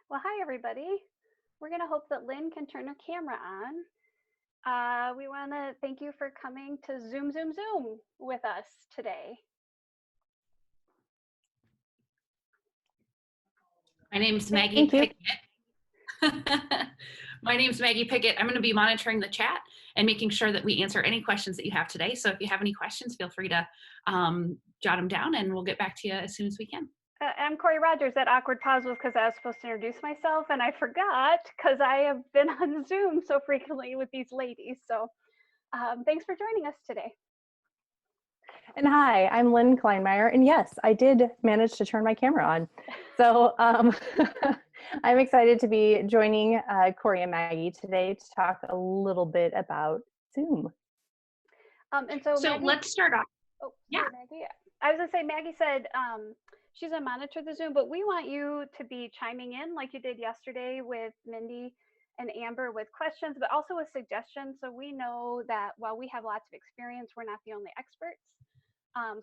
Well, hi, everybody. We're going to hope that Lynn can turn her camera on. We want to thank you for coming to Zoom, Zoom, Zoom with us today. My name's Maggie Thank you. Pickett. My name's Maggie Pickett. I'm going to be monitoring the chat and making sure that we answer any questions that you have today. So if you have any questions, feel free to jot them down and we'll get back to you as soon as we can. I'm Corey Rogers. That awkward pause was because I was supposed to introduce myself and I forgot because I have been on Zoom so frequently with these ladies. So thanks for joining us today. And hi, I'm Lynn Kleinmeyer. And yes, I did manage to turn my camera on. So I'm excited to be joining Corey and Maggie today to talk a little bit about Zoom. And so Maggie, let's start off. Oh, yeah. Maggie. I was going to say, Maggie said she's going to monitor the Zoom, but we want you to be chiming in like you did yesterday with Mindy and Amber with questions, but also with suggestions. So we know that while we have lots of experience, we're not the only experts.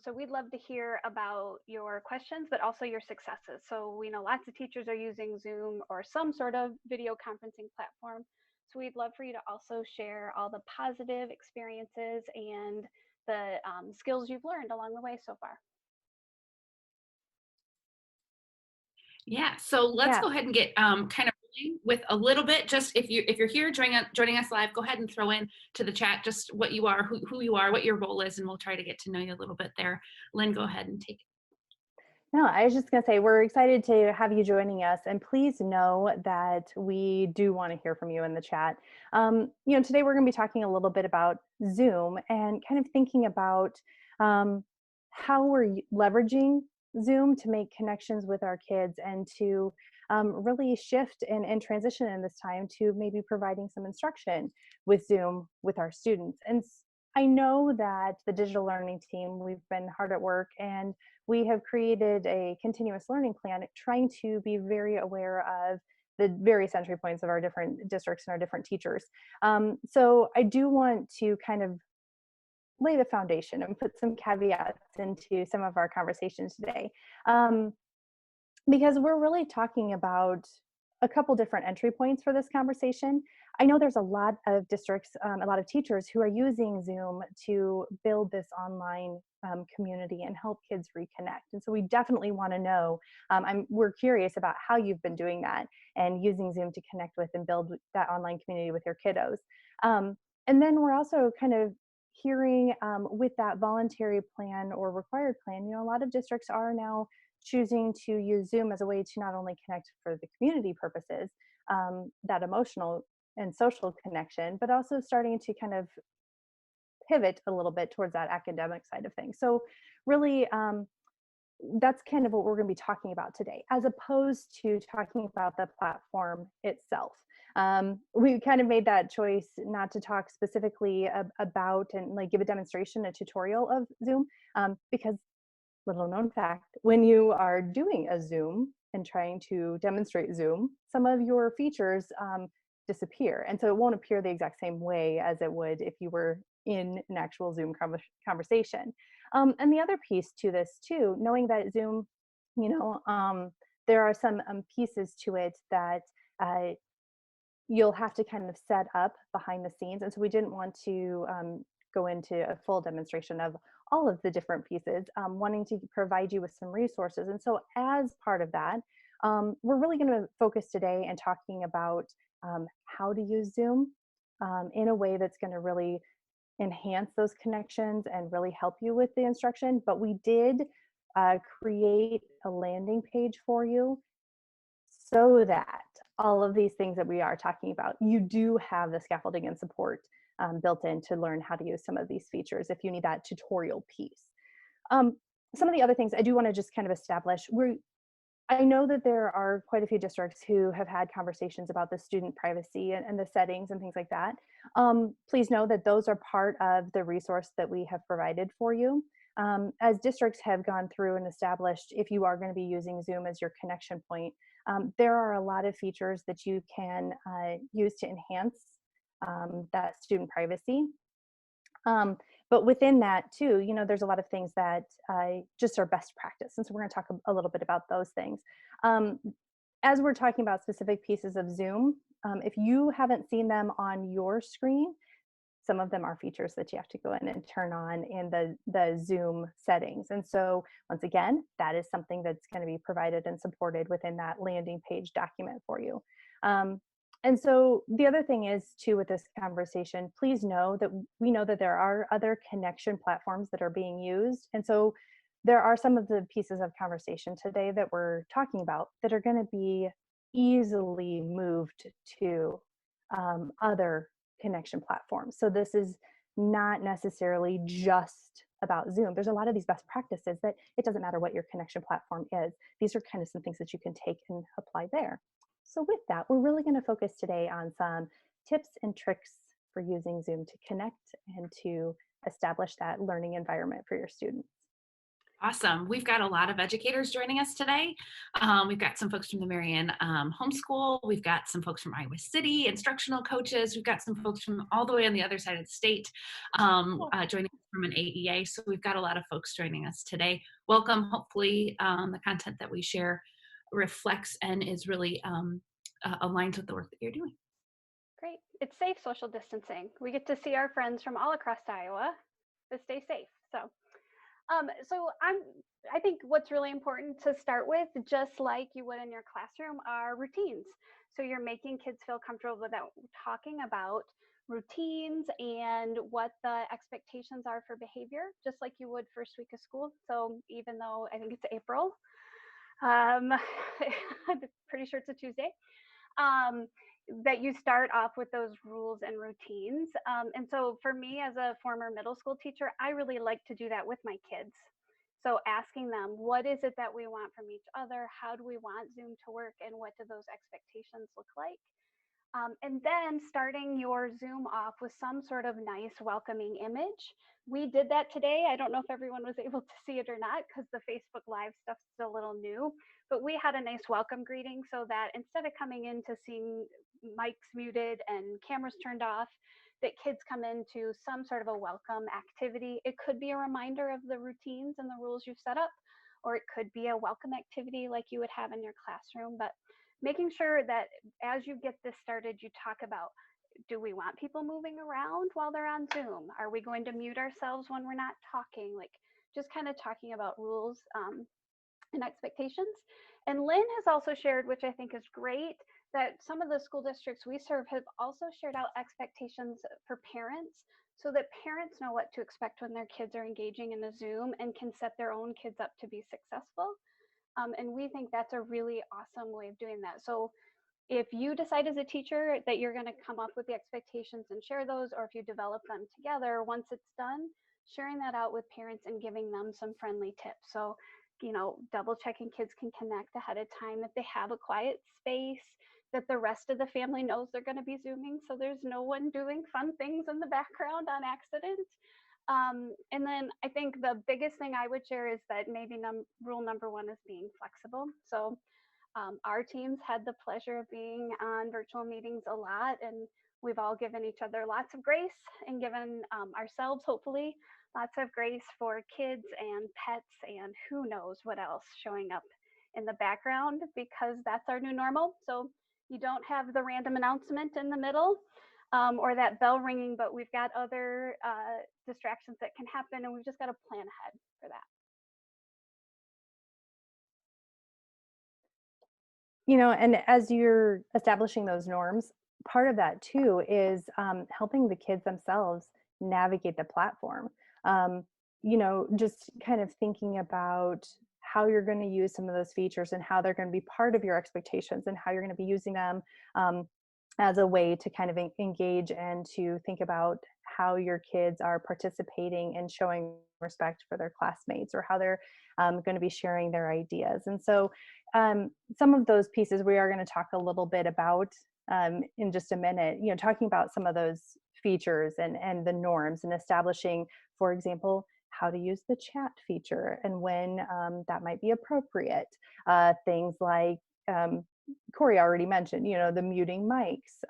So we'd love to hear about your questions, but also your successes. So we know lots of teachers are using Zoom or some sort of video conferencing platform. So we'd love for you to also share all the positive experiences and the skills you've learned along the way so far. Yeah, so let's go ahead and get kind of with a little bit. Just if you're here joining us live, go ahead and throw in to the chat just what you are, who you are, what your role is, and we'll try to get to know you a little bit there. Lynn, go ahead and take it. No, I was just going to say, we're excited to have you joining us, and please know that we do want to hear from you in the chat. Today we're going to be talking a little bit about Zoom and kind of thinking about how we're leveraging Zoom to make connections with our kids and to really shift and transition in this time to maybe providing some instruction with Zoom with our students. And I know that the digital learning team, we've been hard at work, and we have created a continuous learning plan trying to be very aware of the various entry points of our different districts and our different teachers. So I do want to kind of lay the foundation and put some caveats into some of our conversations today. Because we're really talking about a couple different entry points for this conversation. I know there's a lot of districts, a lot of teachers who are using Zoom to build this online community and help kids reconnect. And so we definitely want to know, we're curious about how you've been doing that and using Zoom to connect with and build that online community with your kiddos. And then we're also kind of hearing with that voluntary plan or required plan, a lot of districts are now choosing to use Zoom as a way to not only connect for the community purposes, that emotional and social connection, but also starting to kind of pivot a little bit towards that academic side of things. So really, that's kind of what we're going to be talking about today, as opposed to talking about the platform itself. We kind of made that choice not to talk specifically about and like give a demonstration, a tutorial of Zoom, because little known fact, when you are doing a Zoom and trying to demonstrate Zoom, some of your features disappear. And so it won't appear the exact same way as it would if you were in an actual Zoom conversation. And the other piece to this too, knowing that Zoom, there are some pieces to it that you'll have to kind of set up behind the scenes. And so we didn't want to go into a full demonstration of all of the different pieces, wanting to provide you with some resources. And so as part of that, we're really going to focus today and talking about how to use Zoom in a way that's going to really enhance those connections and really help you with the instruction. But we did create a landing page for you so that all of these things that we are talking about, you do have the scaffolding and support built in to learn how to use some of these features if you need that tutorial piece. Some of the other things I do want to just kind of establish, I know that there are quite a few districts who have had conversations about the student privacy and the settings and things like that. Please know that those are part of the resource that we have provided for you. As districts have gone through and established, if you are going to be using Zoom as your connection point, there are a lot of features that you can use to enhance that student privacy. But within that too, there's a lot of things that just are best practice. And so we're going to talk a little bit about those things. as we're talking about specific pieces of Zoom, if you haven't seen them on your screen, some of them are features that you have to go in and turn on in the Zoom settings. And so once again, that is something that's going to be provided and supported within that landing page document for you. And so the other thing is too with this conversation, please know that we know that there are other connection platforms that are being used. And so there are some of the pieces of conversation today that we're talking about that are going to be easily moved to other connection platforms. So this is not necessarily just about Zoom. There's a lot of these best practices that it doesn't matter what your connection platform is. These are kind of some things that you can take and apply there. So with that, we're really going to focus today on some tips and tricks for using Zoom to connect and to establish that learning environment for your students. Awesome. We've got a lot of educators joining us today. We've got some folks from the Marian Homeschool. We've got some folks from Iowa City, instructional coaches. We've got some folks from all the way on the other side of the state joining us from an AEA. So we've got a lot of folks joining us today. Welcome. Hopefully the content that we share reflects and is really aligned with the work that you're doing. Great. It's safe social distancing. We get to see our friends from all across Iowa, but stay safe. So I think what's really important to start with, just like you would in your classroom, are routines. So you're making kids feel comfortable without talking about routines and what the expectations are for behavior, just like you would first week of school. So even though I think it's April, I'm pretty sure it's a Tuesday. That you start off with those rules and routines. And so for me as a former middle school teacher, I really like to do that with my kids. So asking them, what is it that we want from each other? How do we want Zoom to work? And what do those expectations look like? And then starting your Zoom off with some sort of nice welcoming image. We did that today. I don't know if everyone was able to see it or not because the Facebook Live stuff's still a little new, but we had a nice welcome greeting so that instead of coming in to seeing mics muted and cameras turned off, that kids come into some sort of a welcome activity. It could be a reminder of the routines and the rules you've set up, or it could be a welcome activity like you would have in your classroom. But making sure that as you get this started, you talk about, do we want people moving around while they're on Zoom? Are we going to mute ourselves when we're not talking? Like just kind of talking about rules and expectations. And Lynn has also shared, which I think is great, that some of the school districts we serve have also shared out expectations for parents so that parents know what to expect when their kids are engaging in a Zoom and can set their own kids up to be successful. And we think that's a really awesome way of doing that. So if you decide as a teacher that you're going to come up with the expectations and share those, or if you develop them together, once it's done, sharing that out with parents and giving them some friendly tips. So, double checking kids can connect ahead of time if they have a quiet space, that the rest of the family knows they're going to be Zooming. So there's no one doing fun things in the background on accident. And then I think the biggest thing I would share is that maybe rule number one is being flexible. So our teams had the pleasure of being on virtual meetings a lot, and we've all given each other lots of grace and given ourselves, hopefully, lots of grace for kids and pets and who knows what else showing up in the background, because that's our new normal. So you don't have the random announcement in the middle or that bell ringing, but we've got other distractions that can happen, and we've just got to plan ahead for that. And as you're establishing those norms, part of that too is helping the kids themselves navigate the platform. Just kind of thinking about how you're going to use some of those features and how they're going to be part of your expectations and how you're going to be using them as a way to kind of engage and to think about how your kids are participating and showing respect for their classmates, or how they're going to be sharing their ideas. And so some of those pieces we are going to talk a little bit about in just a minute, talking about some of those features and the norms, and establishing, for example, how to use the chat feature and when that might be appropriate. Things like Corey already mentioned, the muting mics.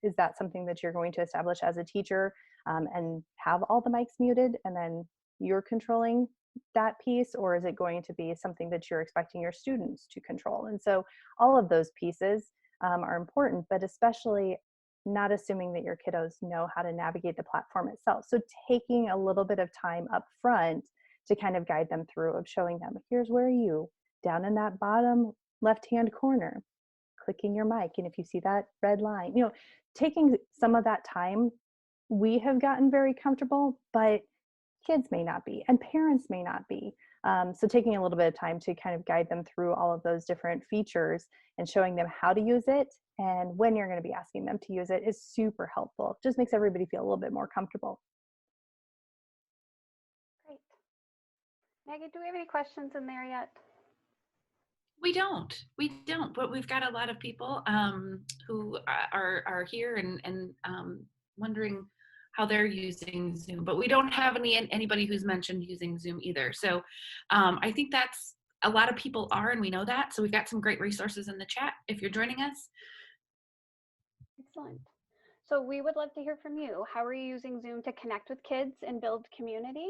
Is that something that you're going to establish as a teacher and have all the mics muted, and then you're controlling that piece, or is it going to be something that you're expecting your students to control? And so all of those pieces are important, but especially not assuming that your kiddos know how to navigate the platform itself. So taking a little bit of time up front to kind of guide them through, of showing them, here's where you, down in that bottom left-hand corner, clicking your mic. And if you see that red line, taking some of that time, we have gotten very comfortable, but kids may not be, and parents may not be. So taking a little bit of time to kind of guide them through all of those different features and showing them how to use it and when you're going to be asking them to use it is super helpful. Just makes everybody feel a little bit more comfortable. Great. Maggie, do we have any questions in there yet? We don't, but we've got a lot of people who are here and wondering how they're using Zoom, but we don't have anybody who's mentioned using Zoom either. So I think that's a lot of people are, and we know that. So we've got some great resources in the chat if you're joining us. Excellent. So we would love to hear from you. How are you using Zoom to connect with kids and build community,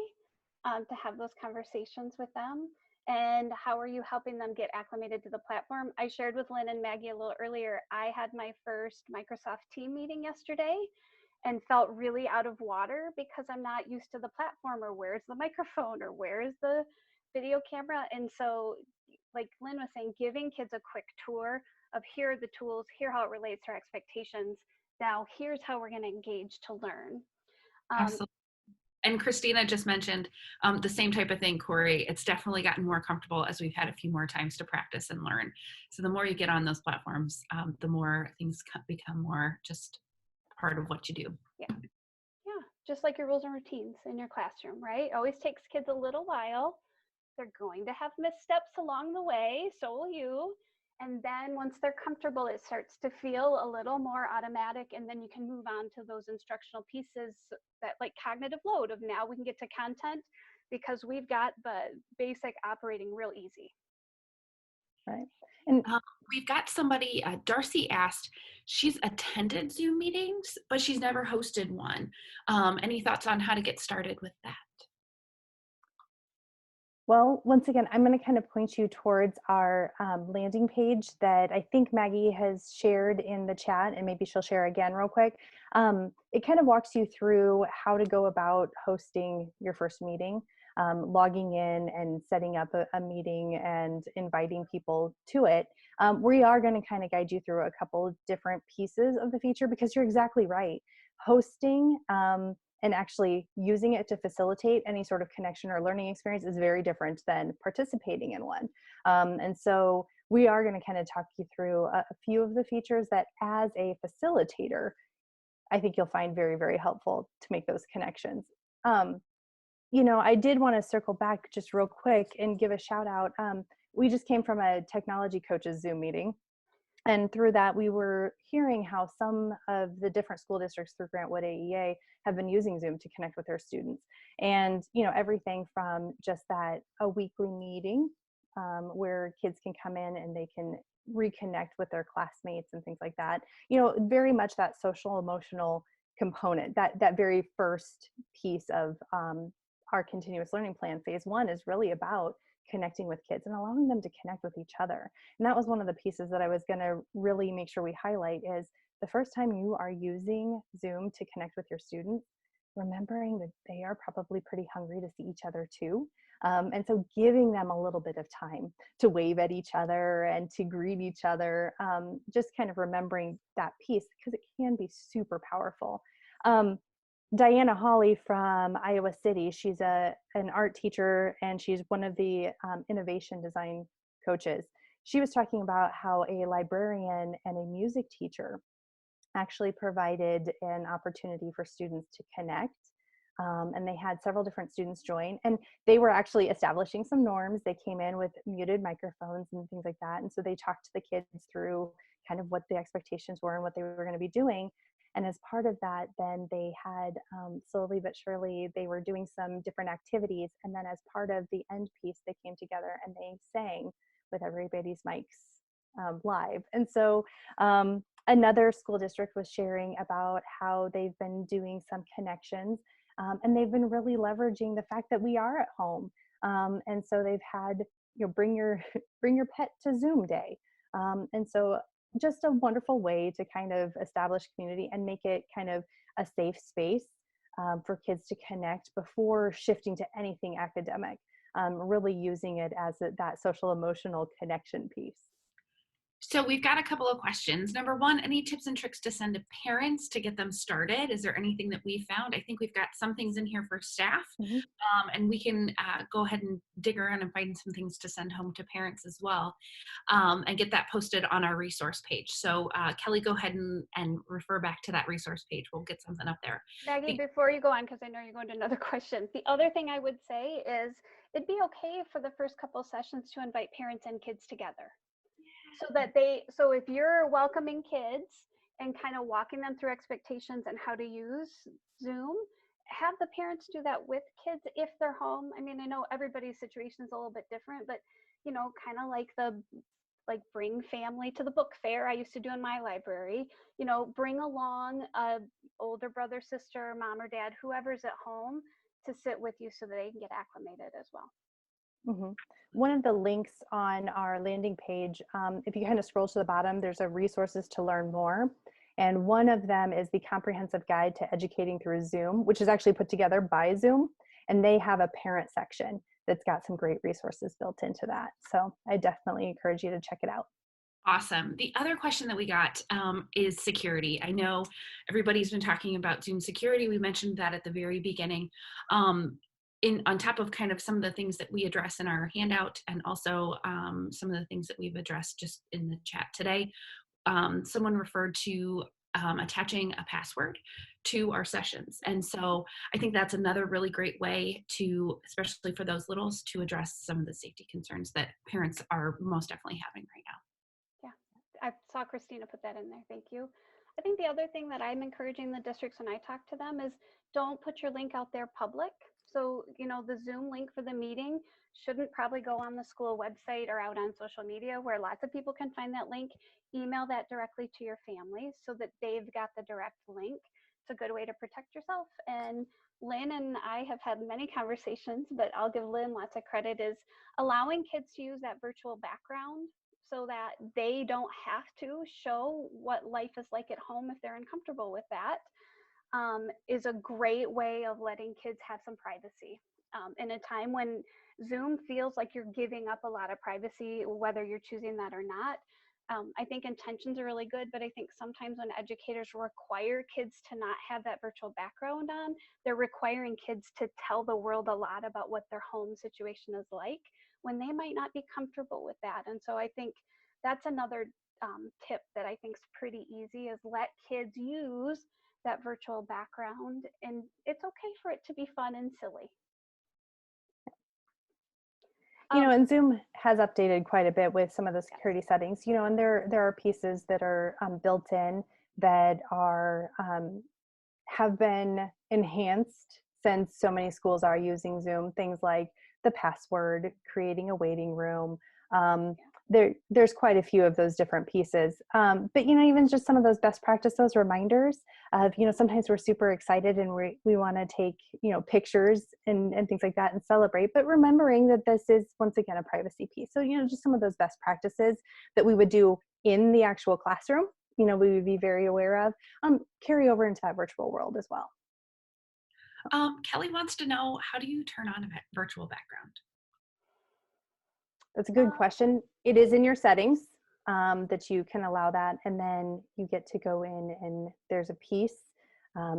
to have those conversations with them? And how are you helping them get acclimated to the platform? I shared with Lynn and Maggie a little earlier, I had my first Microsoft team meeting yesterday and felt really out of water because I'm not used to the platform, or where's the microphone, or where's the video camera. And so, like Lynn was saying, giving kids a quick tour of here are the tools, here how it relates to our expectations. Now here's how we're going to engage to learn. Absolutely. And Christina just mentioned the same type of thing, Corey. It's definitely gotten more comfortable as we've had a few more times to practice and learn. So the more you get on those platforms, the more things become more just part of what you do. Yeah. Yeah. Just like your rules and routines in your classroom, right? It always takes kids a little while. They're going to have missteps along the way. So will you. And then once they're comfortable, it starts to feel a little more automatic. And then you can move on to those instructional pieces that, like cognitive load, of now we can get to content because we've got the basic operating real easy. Right. And we've got somebody, Darcy asked, she's attended Zoom meetings, but she's never hosted one. Any thoughts on how to get started with that? Well, once again, I'm going to kind of point you towards our landing page that I think Maggie has shared in the chat, and maybe she'll share again real quick. It kind of walks you through how to go about hosting your first meeting, logging in and setting up a meeting and inviting people to it. We are going to kind of guide you through a couple of different pieces of the feature, because you're exactly right. Hosting and actually using it to facilitate any sort of connection or learning experience is very different than participating in one. And so we are going to kind of talk you through a few of the features that, as a facilitator, I think you'll find very, very helpful to make those connections. I did want to circle back just real quick and give a shout out. We just came from a technology coaches Zoom meeting. And through that, we were hearing how some of the different school districts through Grant Wood AEA have been using Zoom to connect with their students. And, everything from just that, a weekly meeting where kids can come in and they can reconnect with their classmates and things like that. Very much that social emotional component, that very first piece of our continuous learning plan, phase 1, is really about connecting with kids and allowing them to connect with each other. And that was one of the pieces that I was going to really make sure we highlight, is the first time you are using Zoom to connect with your students, remembering that they are probably pretty hungry to see each other too. And so giving them a little bit of time to wave at each other and to greet each other, just kind of remembering that piece, because it can be super powerful. Diana Hawley from Iowa City, she's an art teacher, and she's one of the innovation design coaches. She was talking about how a librarian and a music teacher actually provided an opportunity for students to connect. And they had several different students join, and they were actually establishing some norms. They came in with muted microphones and things like that. And so they talked to the kids through kind of what the expectations were and what they were going to be doing. And as part of that, then they had slowly but surely, they were doing some different activities. And then as part of the end piece, they came together and they sang with everybody's mics live. And so another school district was sharing about how they've been doing some connections, and they've been really leveraging the fact that we are at home. And so they've had, bring your bring your pet to Zoom day. And so just a wonderful way to kind of establish community and make it kind of a safe space for kids to connect before shifting to anything academic, really using it as that social emotional connection piece. So we've got a couple of questions. Number one, any tips and tricks to send to parents to get them started? Is there anything that we found? I think we've got some things in here for staff, Mm-hmm. and we can go ahead and dig around and find some things to send home to parents as well, and get that posted on our resource page. So Kelly, go ahead and refer back to that resource page. We'll get something up there. Maggie, before you go on, because I know you're going to another question, the other thing I would say is it'd be okay for the first couple sessions to invite parents and kids together. So if you're welcoming kids and kind of walking them through expectations and how to use Zoom, have the parents do that with kids if they're home. I mean, I know everybody's situation is a little bit different, but kind of like bring family to the book fair I used to do in my library. Bring along a older brother, sister, mom or dad, whoever's at home to sit with you so that they can get acclimated as well. Mm-hmm. One of the links on our landing page, if you kind of scroll to the bottom, there's a resources to learn more. And one of them is the comprehensive guide to educating through Zoom, which is actually put together by Zoom. And they have a parent section that's got some great resources built into that. So I definitely encourage you to check it out. Awesome. The other question that we got is security. I know everybody's been talking about Zoom security. We mentioned that at the very beginning. On top of kind of some of the things that we address in our handout, and also some of the things that we've addressed just in the chat today, someone referred to attaching a password to our sessions. And so I think that's another really great way to, especially for those littles, to address some of the safety concerns that parents are most definitely having right now. I saw Christina put that in there. Thank you. I think the other thing that I'm encouraging the districts when I talk to them is don't put your link out there public. So, the Zoom link for the meeting shouldn't probably go on the school website or out on social media where lots of people can find that link. Email that directly to your families so that they've got the direct link. It's a good way to protect yourself. And Lynn and I have had many conversations, but I'll give Lynn lots of credit, is allowing kids to use that virtual background so that they don't have to show what life is like at home if they're uncomfortable with that, is a great way of letting kids have some privacy. In a time when Zoom feels like you're giving up a lot of privacy, whether you're choosing that or not, I think intentions are really good, but I think sometimes when educators require kids to not have that virtual background on, they're requiring kids to tell the world a lot about what their home situation is like when they might not be comfortable with that. And so I think that's another tip that I think is pretty easy, is let kids use that virtual background, and it's okay for it to be fun and silly. And Zoom has updated quite a bit with some of the security settings, and there are pieces that are built in that are have been enhanced since so many schools are using Zoom. Things like the password, creating a waiting room. There's quite a few of those different pieces. But even just some of those best practice, those reminders of, sometimes we're super excited and we want to take, pictures and things like that and celebrate, but remembering that this is once again a privacy piece. So, just some of those best practices that we would do in the actual classroom, we would be very aware of, carry over into that virtual world as well. Kelly wants to know, how do you turn on a virtual background? That's a good question. It is in your settings that you can allow that, and then you get to go in and there's a piece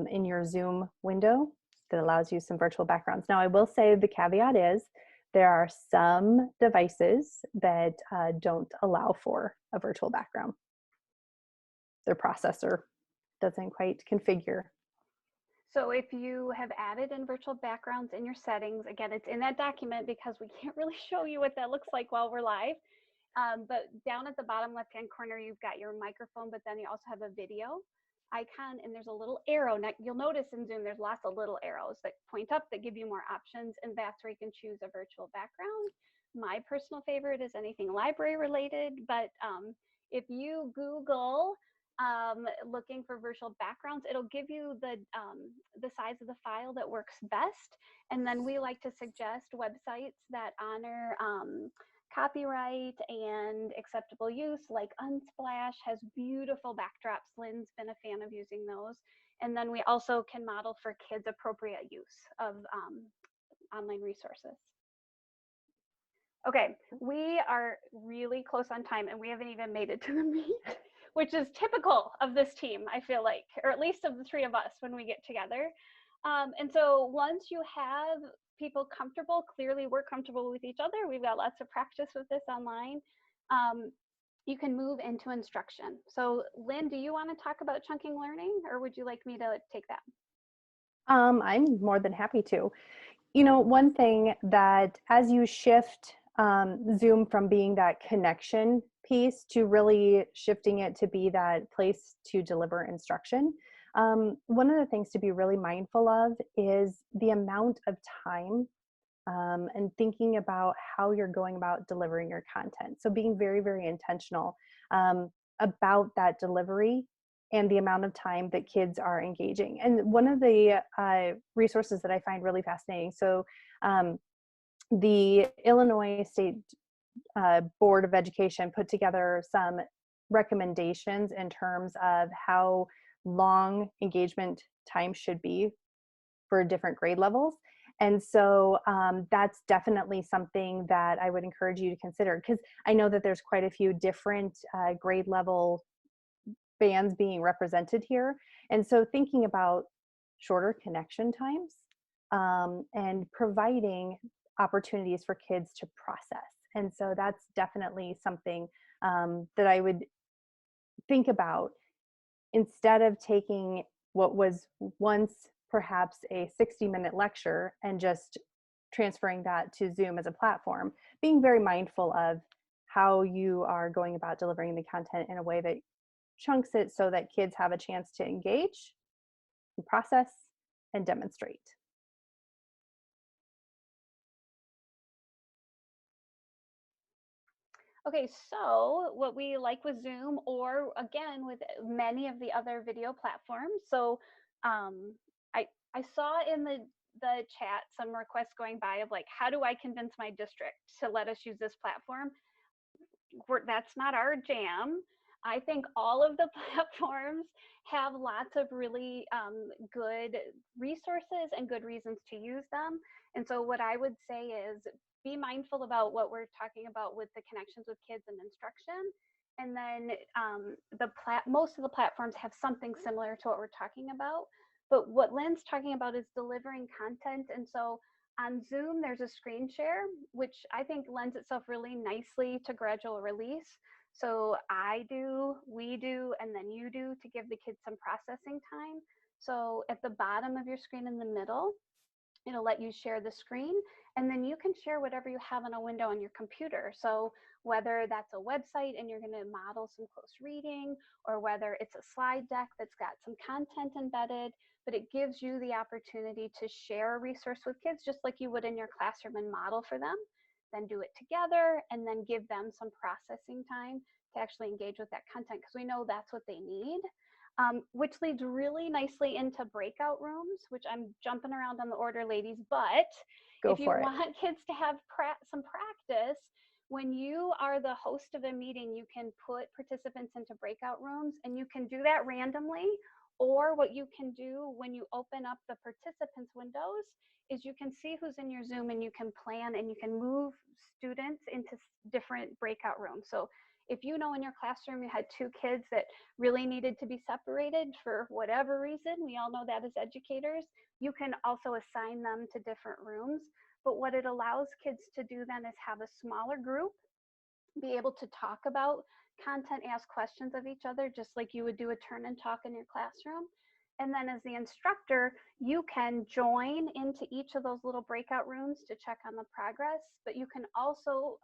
in your Zoom window that allows you some virtual backgrounds. Now, I will say the caveat is there are some devices that don't allow for a virtual background. Their processor doesn't quite configure. So if you have added in virtual backgrounds in your settings, again, it's in that document because we can't really show you what that looks like while we're live. But down at the bottom left-hand corner, you've got your microphone, but then you also have a video icon, and there's a little arrow. Now, you'll notice in Zoom, there's lots of little arrows that point up that give you more options, and that's where you can choose a virtual background. My personal favorite is anything library related, but if you Google looking for virtual backgrounds. It'll give you the size of the file that works best. And then we like to suggest websites that honor copyright and acceptable use, like Unsplash has beautiful backdrops. Lynn's been a fan of using those. And then we also can model for kids appropriate use of online resources. Okay, we are really close on time and we haven't even made it to the meet, which is typical of this team, I feel like, or at least of the three of us when we get together. And so once you have people comfortable, clearly we're comfortable with each other, we've got lots of practice with this online, you can move into instruction. So Lynn, do you want to talk about chunking learning, or would you like me to take that? I'm more than happy to. You know, one thing that as you shift Zoom from being that connection piece to really shifting it to be that place to deliver instruction, one of the things to be really mindful of is the amount of time and thinking about how you're going about delivering your content. So being very, very intentional about that delivery and the amount of time that kids are engaging. And one of the resources that I find really fascinating, so the Illinois State Board of Education put together some recommendations in terms of how long engagement time should be for different grade levels. And so that's definitely something that I would encourage you to consider, because I know that there's quite a few different grade level bands being represented here. And so thinking about shorter connection times and providing opportunities for kids to process. And so that's definitely something that I would think about, instead of taking what was once perhaps a 60-minute lecture and just transferring that to Zoom as a platform, being very mindful of how you are going about delivering the content in a way that chunks it so that kids have a chance to engage, and process, and demonstrate. Okay, so what we like with Zoom, or again with many of the other video platforms, so I saw in the chat some requests going by of like, how do I convince my district to let us use this platform? That's not our jam. I think all of the platforms have lots of really good resources and good reasons to use them. And so what I would say is be mindful about what we're talking about with the connections with kids and instruction. And then most of the platforms have something similar to what we're talking about. But what Lynn's talking about is delivering content. And so on Zoom, there's a screen share, which I think lends itself really nicely to gradual release. So I do, we do, and then you do, to give the kids some processing time. So at the bottom of your screen in the middle, it'll let you share the screen, and then you can share whatever you have on a window on your computer. So whether that's a website and you're going to model some close reading, or whether it's a slide deck that's got some content embedded, but it gives you the opportunity to share a resource with kids just like you would in your classroom and model for them, then do it together, and then give them some processing time to actually engage with that content, because we know that's what they need. Which leads really nicely into breakout rooms, which I'm jumping around on the order, ladies, but if you want kids to have some practice, when you are the host of a meeting, you can put participants into breakout rooms, and you can do that randomly. Or what you can do when you open up the participants windows is you can see who's in your Zoom, and you can plan and you can move students into different breakout rooms. So if you know in your classroom you had 2 kids that really needed to be separated for whatever reason, we all know that as educators, you can also assign them to different rooms. But what it allows kids to do then is have a smaller group, be able to talk about content, ask questions of each other, just like you would do a turn and talk in your classroom. And then as the instructor, you can join into each of those little breakout rooms to check on the progress, but you can also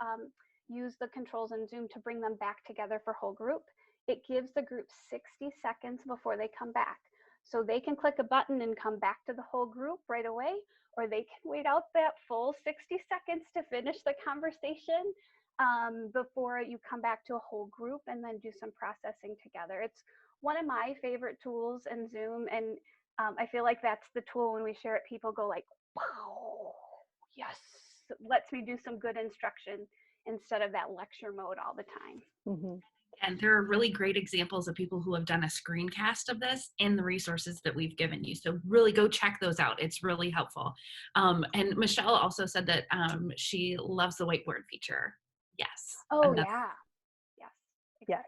use the controls in Zoom to bring them back together for whole group. It gives the group 60 seconds before they come back. So they can click a button and come back to the whole group right away, or they can wait out that full 60 seconds to finish the conversation before you come back to a whole group and then do some processing together. It's one of my favorite tools in Zoom, and I feel like that's the tool when we share it, people go like, wow, yes, lets me do some good instruction instead of that lecture mode all the time. Mhm. And there are really great examples of people who have done a screencast of this in the resources that we've given you. So really go check those out. It's really helpful. And Michelle also said that she loves the whiteboard feature. Yes. Oh, yeah. Yes, Yes.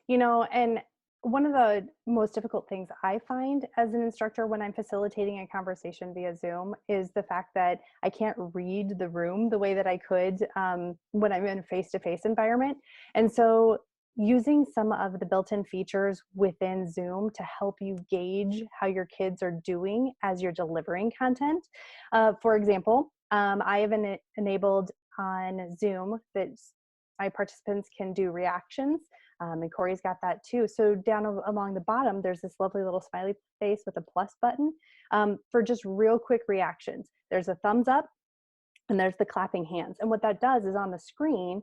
exactly. And one of the most difficult things I find as an instructor when I'm facilitating a conversation via Zoom is the fact that I can't read the room the way that I could when I'm in a face-to-face environment. And so using some of the built-in features within Zoom to help you gauge how your kids are doing as you're delivering content. For example, I have enabled on Zoom that my participants can do reactions. And Corey's got that too. So down along the bottom, there's this lovely little smiley face with a plus button for just real quick reactions. There's a thumbs up and there's the clapping hands. And what that does is on the screen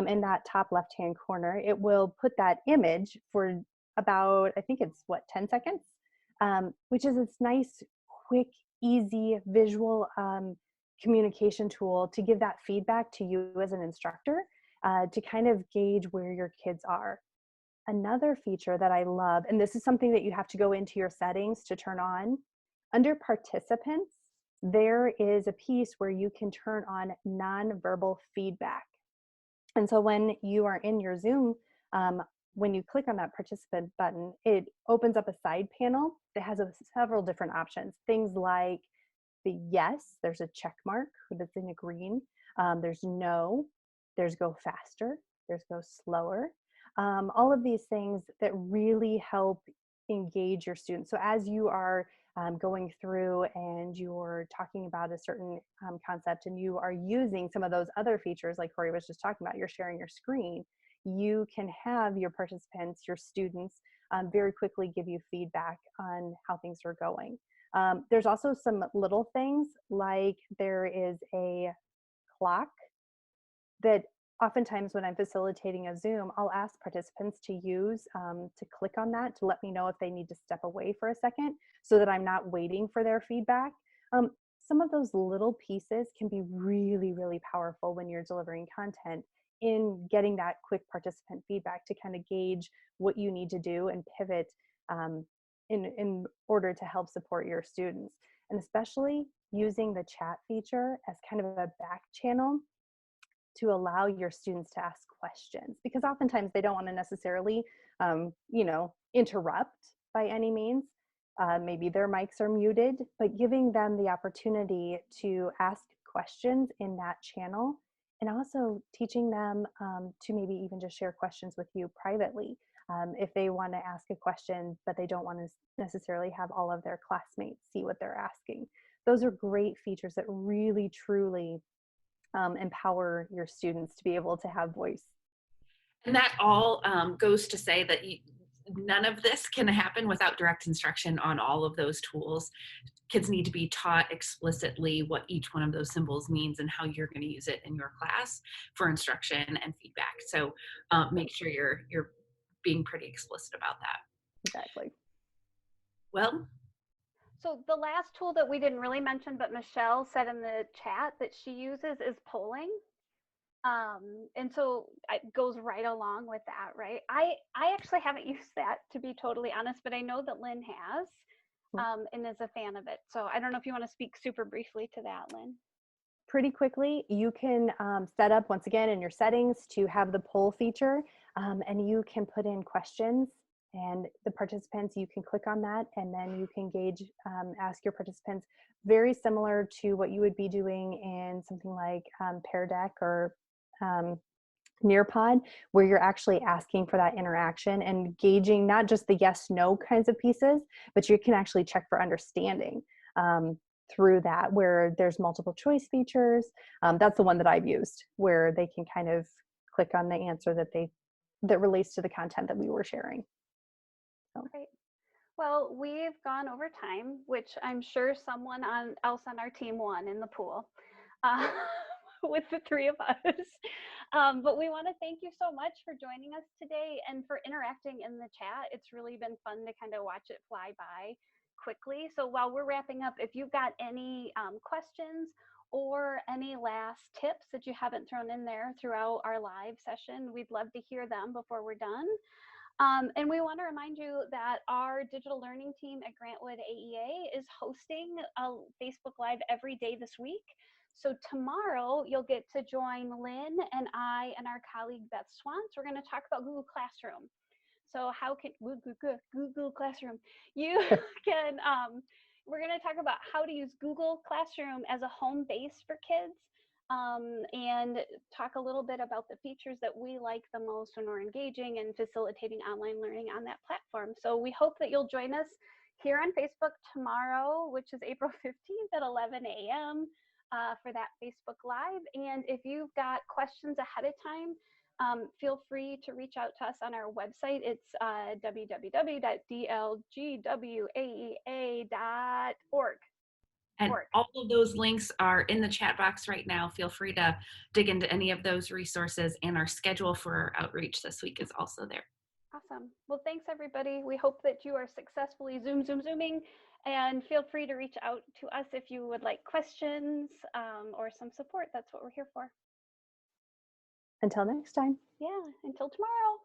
in that top left-hand corner, it will put that image for about, I think it's what, 10 seconds, which is this nice, quick, easy visual communication tool to give that feedback to you as an instructor to kind of gauge where your kids are. Another feature that I love, and this is something that you have to go into your settings to turn on, under participants, there is a piece where you can turn on nonverbal feedback. And so when you are in your Zoom, when you click on that participant button, it opens up a side panel that has several different options. Things like the yes, there's a check mark that's in a green. There's no, there's go faster, there's go slower. All of these things that really help engage your students. So as you are going through and you're talking about a certain concept and you are using some of those other features like Corey was just talking about, you're sharing your screen, you can have your participants, your students, very quickly give you feedback on how things are going. There's also some little things like there is a clock that oftentimes when I'm facilitating a Zoom, I'll ask participants to use to click on that to let me know if they need to step away for a second so that I'm not waiting for their feedback. Some of those little pieces can be really, really powerful when you're delivering content in getting that quick participant feedback to kind of gauge what you need to do and pivot in order to help support your students. And especially using the chat feature as kind of a back channel to allow your students to ask questions, because oftentimes they don't want to necessarily, interrupt by any means. Maybe their mics are muted, but giving them the opportunity to ask questions in that channel, and also teaching them to maybe even just share questions with you privately. If they want to ask a question, but they don't want to necessarily have all of their classmates see what they're asking. Those are great features that really, truly empower your students to be able to have voice. And that all goes to say that none of this can happen without direct instruction on all of those tools. Kids need to be taught explicitly what each one of those symbols means and how you're going to use it in your class for instruction and feedback. So make sure you're being pretty explicit about that. Exactly. Well, So the last tool that we didn't really mention, but Michelle said in the chat that she uses is polling. And so it goes right along with that, right? I actually haven't used that, to be totally honest, but I know that Lynn has and is a fan of it. So I don't know if you want to speak super briefly to that, Lynn. Pretty quickly, you can set up once again in your settings to have the poll feature, and you can put in questions, and the participants, you can click on that, and then you can ask your participants, very similar to what you would be doing in something like Pear Deck or Nearpod, where you're actually asking for that interaction and gauging not just the yes, no kinds of pieces, but you can actually check for understanding through that, where there's multiple choice features. That's the one that I've used, where they can kind of click on the answer that relates to the content that we were sharing. So. Great. Well, we've gone over time, which I'm sure someone else on our team won in the pool with the three of us. But we want to thank you so much for joining us today and for interacting in the chat. It's really been fun to kind of watch it fly by quickly. So while we're wrapping up, if you've got any questions or any last tips that you haven't thrown in there throughout our live session, we'd love to hear them before we're done. And we want to remind you that our digital learning team at Grantwood AEA is hosting a Facebook Live every day this week. So tomorrow you'll get to join Lynn and I and our colleague Beth Swans. We're going to talk about Google Classroom. So how can Google Classroom? You can, we're going to talk about how to use Google Classroom as a home base for kids. And talk a little bit about the features that we like the most when we're engaging and facilitating online learning on that platform. So we hope that you'll join us here on Facebook tomorrow, which is April 15th at 11 a.m. For that Facebook Live. And if you've got questions ahead of time, feel free to reach out to us on our website. It's www.dlgwaea.org. And all of those links are in the chat box right now. Feel free to dig into any of those resources, and our schedule for our outreach this week is also there. Awesome. Well, thanks everybody. We hope that you are successfully zooming, and feel free to reach out to us if you would like questions or some support. That's what we're here for. Until next time. Yeah, until tomorrow.